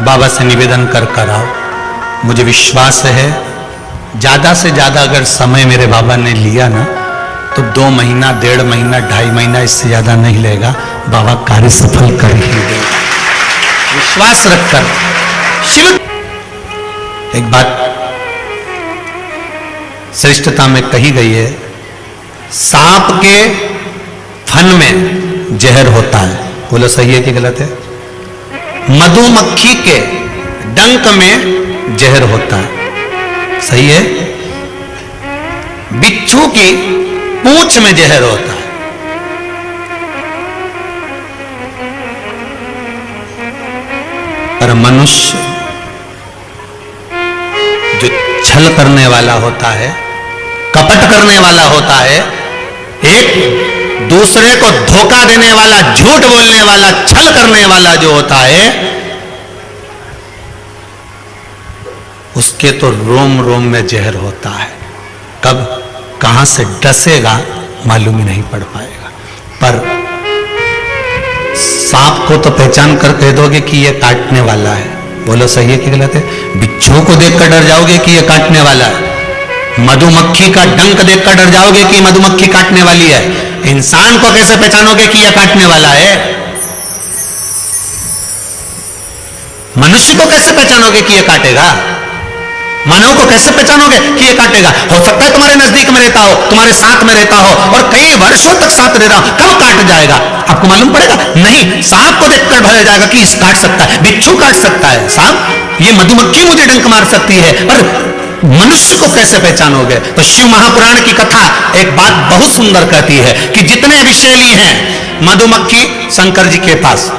बाबा से निवेदन कर कर आओ। मुझे विश्वास है ज़्यादा से ज़्यादा अगर समय मेरे बाबा ने लिया ना तो 2 महीना, 1.5 महीना, 2.5 महीना, इससे ज़्यादा नहीं लेगा। बाबा कार्य सफल कर ही देगा, विश्वास रखकर। शिव एक बात श्रेष्ठता में कही गई है, सांप के फन में जहर होता है। बोलो सही है कि गलत है? मधुमक्खी के डंक में जहर होता है, सही है? बिच्छू की पूंछ में जहर होता है। पर मनुष्य जो छल करने वाला होता है, कपट करने वाला होता है, एक दूसरे को धोखा देने वाला, झूठ बोलने वाला, छल करने वाला जो होता है, उसके तो रोम रोम में जहर होता है। कब कहां से डसेगा मालूम ही नहीं पड़ पाएगा। पर सांप को तो पहचान कर कह दोगे कि यह काटने वाला है। बोलो सही है कि गलत है? बिच्छू को देखकर डर जाओगे कि यह काटने वाला है। मधुमक्खी का डंक देखकर डर जाओगे कि मधुमक्खी काटने वाली है। इंसान को कैसे पहचानोगे कि यह काटने वाला है? मनुष्य को कैसे पहचानोगे कि यह काटेगा? मानव को कैसे पहचानोगे कि ये काटेगा? हो सकता है तुम्हारे नजदीक में रहता हो, तुम्हारे साथ में रहता हो और कई वर्षों तक साथ रह रहा हो, कब काट जाएगा आपको मालूम पड़ेगा? नहीं। सांप को देखकर भय जाएगा कि इस काट सकता है, बिच्छू काट सकता है, सांप, ये मधुमक्खी मुझे डंक मार सकती है, पर मनुष्य को कैसे पहचानोगे? तो शिव महापुराण की कथा एक बात बहुत सुंदर कहती है कि जितने विषैली हैं, मधुमक्खी शंकर जी के पास,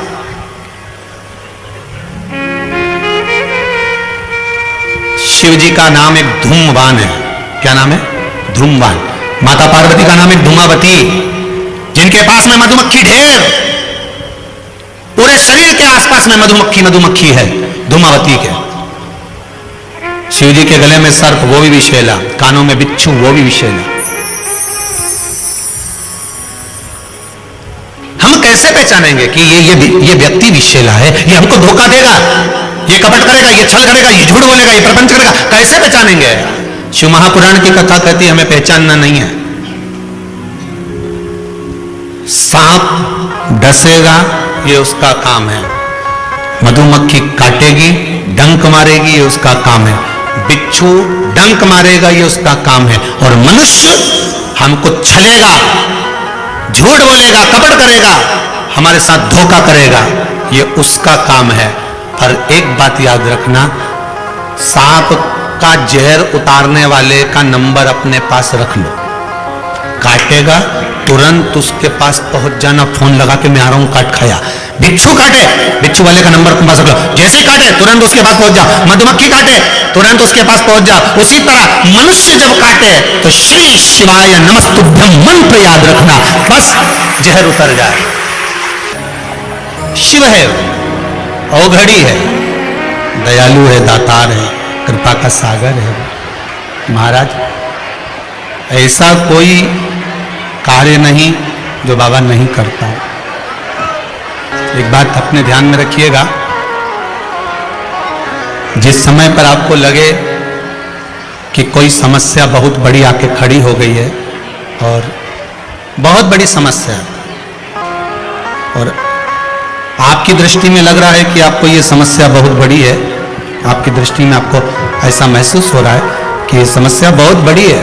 शिव जी का नाम एक धूमवान है। क्या नाम है? धूमवान। माता पार्वती का नाम एक धूमावती, जिनके पास में मधुमक्खी ढेर, पूरे शरीर के आसपास में मधुमक्खी है, धूमावती के। शिव जी के गले में सर्प, वो भी विषैला, कानों में बिच्छू, वो भी विषैला। हम कैसे पहचानेंगे कि ये व्यक्ति विषैला है, ये हमको धोखा देगा, ये कपट करेगा, ये छल करेगा, ये झूठ बोलेगा, ये प्रपंच करेगा? कैसे पहचानेंगे? शिव महापुराण की कथा कहती है हमें पहचानना नहीं है। सांप डसेगा, ये उसका काम है। मधुमक्खी काटेगी, डंक मारेगी, ये उसका काम है। बिच्छू डंक मारेगा, ये उसका काम है। और मनुष्य हमको छलेगा, झूठ बोलेगा, कपट करेगा, हमारे साथ धोखा करेगा, ये उसका काम है। पर एक बात याद रखना, सांप का जहर उतारने वाले का नंबर अपने पास रख लो। काटेगा तुरंत उसके पास पहुंच जाना, फोन लगा के मैं आ रहा हूं, काट खाया। बिच्छू काटे, बिच्छू वाले का नंबर अपने पास रख लो, जैसे ही काटे तुरंत उसके पास पहुंच जाओ। मधुमक्खी काटे तुरंत उसके पास पहुंच जाओ। उसी तरह मनुष्य जब काटे तो श्री शिवाय नमस्तुभ्यम मंत्र याद रखना, बस जहर उतर जाए। शिव है, औघड़ी है, दयालु है, दातार है, कृपा का सागर है। महाराज, ऐसा कोई कार्य नहीं जो बाबा नहीं करता। एक बात अपने ध्यान में रखिएगा, जिस समय पर आपको लगे कि कोई समस्या बहुत बड़ी आके खड़ी हो गई है, और बहुत बड़ी समस्या, और आपकी दृष्टि में लग रहा है कि आपको ये समस्या बहुत बड़ी है, आपकी दृष्टि में आपको ऐसा महसूस हो रहा है कि ये समस्या बहुत बड़ी है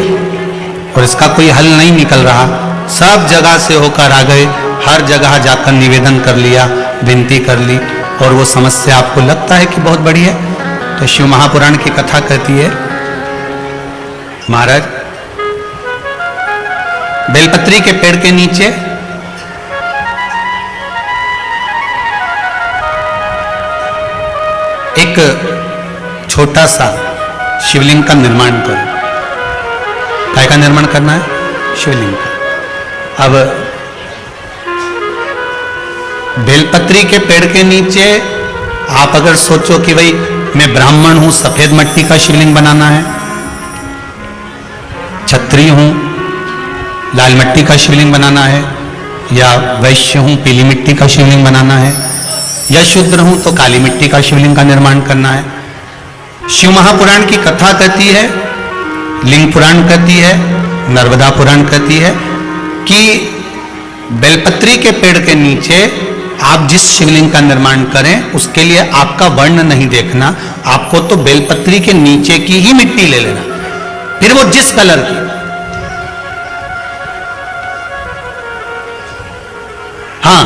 और इसका कोई हल नहीं निकल रहा, सब जगह से होकर आ गए, हर जगह जाकर निवेदन कर लिया, विनती कर ली, और वो समस्या आपको लगता है कि बहुत बड़ी है, तो शिव महापुराण की कथा कहती है, महाराज बेलपत्री के पेड़ के नीचे एक छोटा सा शिवलिंग का निर्माण करो। काय का निर्माण करना है? शिवलिंग का। अब बेलपत्री के पेड़ के नीचे आप अगर सोचो कि भाई मैं ब्राह्मण हूं, सफेद मिट्टी का शिवलिंग बनाना है, क्षत्रिय हूं, लाल मिट्टी का शिवलिंग बनाना है, या वैश्य हूं, पीली मिट्टी का शिवलिंग बनाना है, या शूद्र हूं तो काली मिट्टी का शिवलिंग का निर्माण करना है। शिव महापुराण की कथा कहती है, लिंग पुराण कहती है, नर्मदा पुराण कहती है कि बेलपत्री के पेड़ के नीचे आप जिस शिवलिंग का निर्माण करें उसके लिए आपका वर्ण नहीं देखना, आपको तो बेलपत्री के नीचे की ही मिट्टी ले लेना, फिर वो जिस कलर की। हाँ,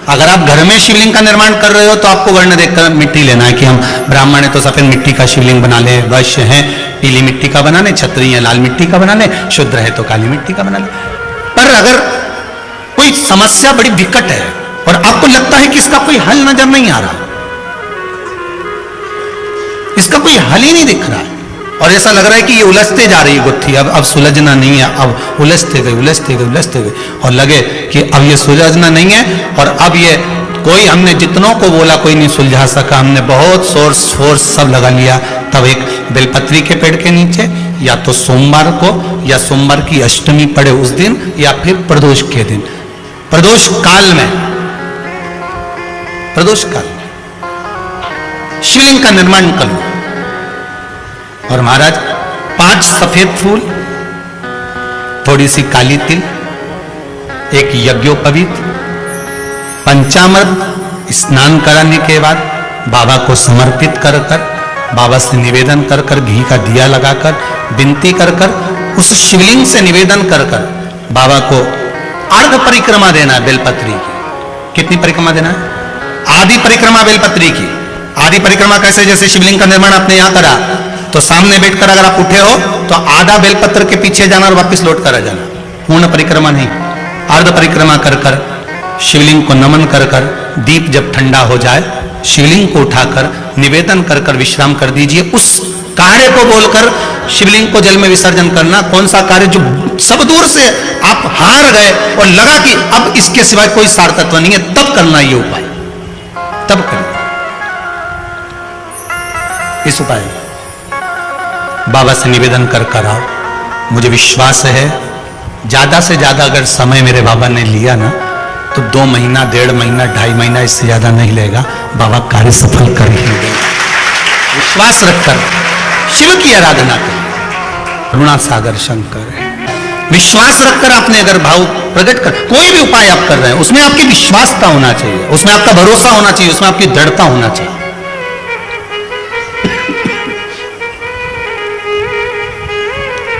अगर आप घर में शिवलिंग का निर्माण कर रहे हो तो आपको वर्ण देखकर मिट्टी लेना है कि हम ब्राह्मण है तो सफेद मिट्टी का शिवलिंग बना ले, वैश्य है पीली मिट्टी का बना ले, क्षत्रिय है लाल मिट्टी का बना ले, शूद्र है तो काली मिट्टी का बना ले। पर अगर कोई समस्या बड़ी विकट है और आपको लगता है कि इसका कोई हल नजर नहीं आ रहा, इसका कोई हल ही नहीं दिख रहा है और ऐसा लग रहा है कि ये उलझते जा रही गुत्थी, अब सुलझना नहीं है, अब उलझते गए और लगे कि अब ये सुलझना नहीं है और अब ये कोई, हमने जितनों को बोला कोई नहीं सुलझा सका, हमने बहुत फोर्स सब लगा लिया। तब एक बेलपत्री के पेड़ के नीचे या तो सोमवार को या सोमवार की अष्टमी पड़े उस दिन या फिर प्रदोष के दिन, प्रदोष काल में शिवलिंग का निर्माण कर लो। और महाराज 5 सफेद फूल, थोड़ी सी काली तिल, एक यज्ञोपवीत, पंचामृत स्नान कराने के बाद बाबा को समर्पित कर बाबा से निवेदन कर घी का दिया लगाकर विनती कर उस शिवलिंग से निवेदन कर बाबा को अर्ध परिक्रमा देना है बेलपत्री की। कितनी परिक्रमा देना है? आधी परिक्रमा बेलपत्री की। आधी परिक्रमा कैसे? जैसे शिवलिंग का निर्माण आपने यहां करा तो सामने बैठकर अगर आप उठे हो तो आधा बेलपत्र के पीछे जाना और वापस लौट कर आ जाना, पूर्ण परिक्रमा नहीं, अर्ध परिक्रमा कर शिवलिंग को नमन कर दीप जब ठंडा हो जाए शिवलिंग को उठाकर निवेदन कर विश्राम कर दीजिए। उस कार्य को बोलकर शिवलिंग को जल में विसर्जन करना। कौन सा कार्य? जो सब दूर से आप हार गए और लगा कि अब इसके सिवाय कोई सार तत्व नहीं है, तब करना ये उपाय, तब करना इस उपाय। बाबा से निवेदन कर आओ। मुझे विश्वास है ज्यादा से ज्यादा अगर समय मेरे बाबा ने लिया ना तो 2 महीना, 1.5 महीना, 2.5 महीना, इससे ज्यादा नहीं लेगा। बाबा कार्य सफल कर ही देगा। विश्वास रखकर शिव की आराधना कर, करुणा सागर शंकर है। विश्वास रखकर आपने अगर भाव प्रकट कर, कोई भी उपाय आप कर रहे हैं उसमें आपकी विश्वासता होना चाहिए, उसमें आपका भरोसा होना चाहिए, उसमें आपकी दृढ़ता होना चाहिए।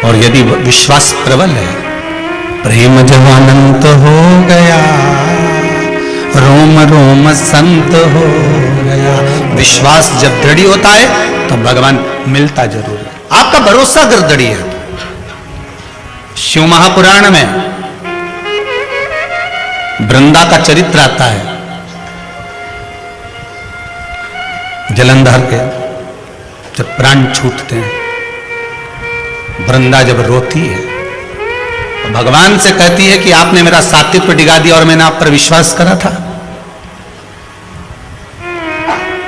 और यदि विश्वास प्रबल है, प्रेम जब अनंत हो गया, रोम रोम संत हो गया। विश्वास जब दृढ़ होता है तो भगवान मिलता जरूर है। आपका भरोसा अगर दृढ़ है। शिव महापुराण में वृंदा का चरित्र आता है। जलंधर के जब प्राण छूटते हैं, वृंदा जब रोती है तो भगवान से कहती है कि आपने मेरा सात्वित्व डिगा दिया और मैंने आप पर विश्वास करा था।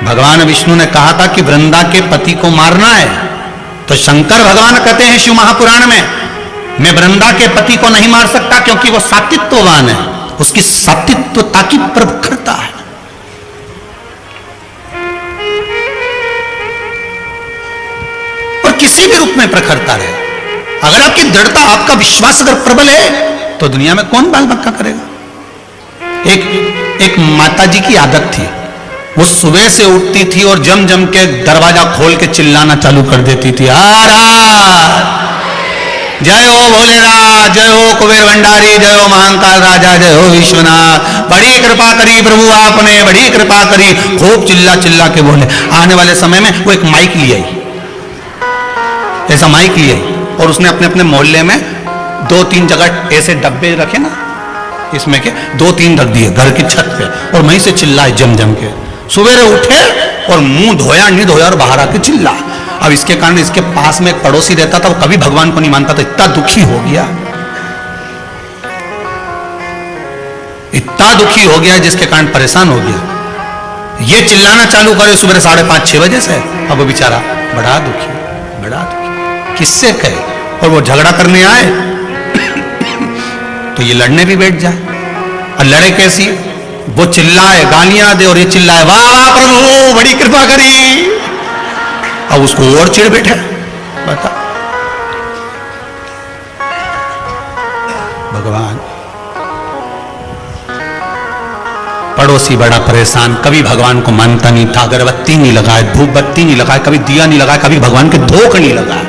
भगवान विष्णु ने कहा था कि वृंदा के पति को मारना है, तो शंकर भगवान कहते हैं शिव महापुराण में, मैं वृंदा के पति को नहीं मार सकता क्योंकि वो सात्वित्ववान है, उसकी सात्वित्वता की प्रखरता है। और किसी भी रूप में प्रखरता रहे। अगर आपकी दृढ़ता, आपका विश्वास अगर प्रबल है तो दुनिया में कौन बाल बक्का करेगा। एक माता जी की आदत थी, वो सुबह से उठती थी और जम जम के दरवाजा खोल के चिल्लाना चालू कर देती थी, जय हो भोलेनाथ, जय हो कुबेर भंडारी, जय हो महाकाल राजा, जय हो विश्वनाथ, बड़ी कृपा करी प्रभु आपने, बड़ी कृपा करी। खूब चिल्ला चिल्ला के बोले। आने वाले समय में वो एक माइक ले आई, ऐसा माइक ले आई और उसने अपने अपने मोहल्ले में 2-3 जगह ऐसे डब्बे रखे ना, इसमें के 2-3 रख दिए घर की छत पे और वहीं से चिल्लाए जम जम के। सुबह उठे और मुंह धोया नहीं धोया और बाहर आके चिल्ला। अब इसके कारण इसके पास में एक पड़ोसी रहता था, वो कभी भगवान को नहीं मानता था, इतना दुखी हो गया, इतना दुखी हो गया जिसके कारण परेशान हो गया। ये चिल्लाना चालू करे सुबह 5:30-6 बजे से। अब वो बेचारा बड़ा दुखी, बड़ा दुखी, किससे कहे। और वो झगड़ा करने आए तो ये लड़ने भी बैठ जाए। और लड़े कैसी? वो चिल्लाए, गालियां दे और ये चिल्लाए, वाह वाह प्रभु बड़ी कृपा करी। अब उसको और चिढ़ बैठे। बता भगवान। पड़ोसी बड़ा परेशान, कभी भगवान को मानता नहीं था, अगरबत्ती नहीं लगाए, धूप बत्ती नहीं लगाए, कभी दिया नहीं लगाया, कभी भगवान के धोख नहीं लगाया,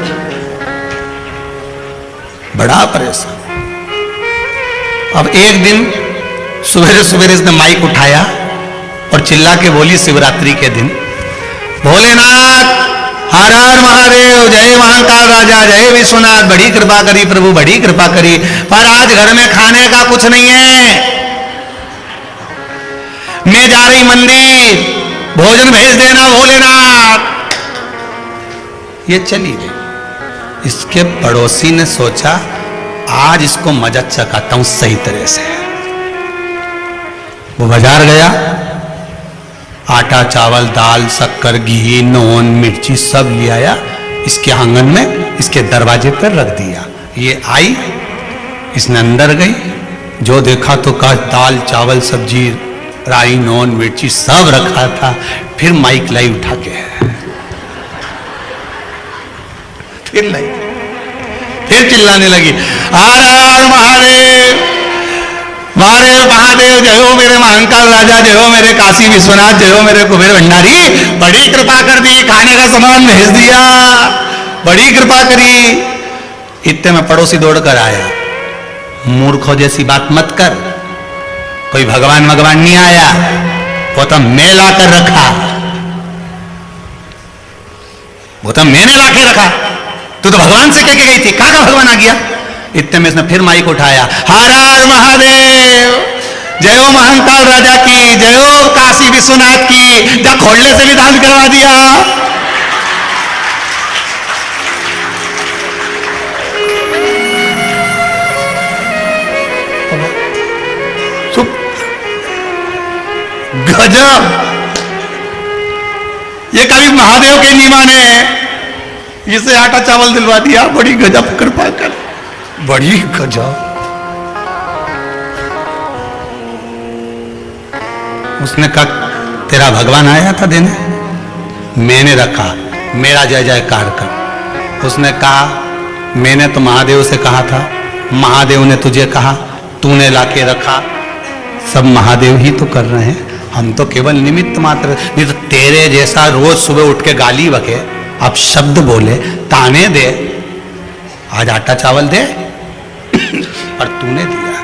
बड़ा परेशान। अब एक दिन सवेरे सवेरे इसने माइक उठाया और चिल्ला के बोली शिवरात्रि के दिन, भोलेनाथ हर हर महादेव, जय महाकाल राजा, जय विश्वनाथ, बड़ी कृपा करी प्रभु, बड़ी कृपा करी, पर आज घर में खाने का कुछ नहीं है, मैं जा रही मंदिर, भोजन भेज देना भोलेनाथ। ये चली गई। इसके पड़ोसी ने सोचा आज इसको मजा चखाता हूं सही तरह से। वो बाजार गया, आटा चावल दाल शक्कर घी नून मिर्ची सब ले आया, इसके आंगन में इसके दरवाजे पर रख दिया। ये आई, इसने अंदर गई, जो देखा तो कहा दाल चावल सब्जी राई नून मिर्ची सब रखा था। फिर माइक लाई उठा के, फिर लाई, फिर चिल्लाने लगी, हर हर महादेव, महादेव महादेव, जय हो मेरे महाकाल राजा, जय हो मेरे काशी विश्वनाथ, जय हो मेरे कुबेर भंडारी, बड़ी कृपा कर दी, खाने का सामान भेज दिया, बड़ी कृपा करी। इतने में पड़ोसी दौड़कर आया, मूर्खों जैसी बात मत कर, कोई भगवान भगवान नहीं आया, वो तो मैं ला कर रखा, वो तो मैंने ला के रखा, तू तो भगवान से कह के गई थी, कहां का भगवान आ गया। इतने में इसने फिर माइक उठाया, हर हर महादेव, जय हो महाकाल राजा की, जय हो काशी विश्वनाथ की, जा खोलने से भी दान करवा दिया। चुप, गजब, ये कभी महादेव के नहीं माने, इसे आटा चावल दिलवा दिया, बड़ी गजब कृपा कर, बड़ी गजब। उसने कहा तेरा भगवान आया था देने, मैंने रखा, मेरा जय जयकार कर। उसने कहा मैंने तो महादेव से कहा था, महादेव ने तुझे कहा, तूने लाके रखा, सब महादेव ही तो कर रहे हैं, हम तो केवल निमित्त मात्र। नहीं तो तेरे जैसा रोज सुबह उठ के गाली बके, अब शब्द बोले, ताने दे, आज आटा चावल दे और तूने दिया।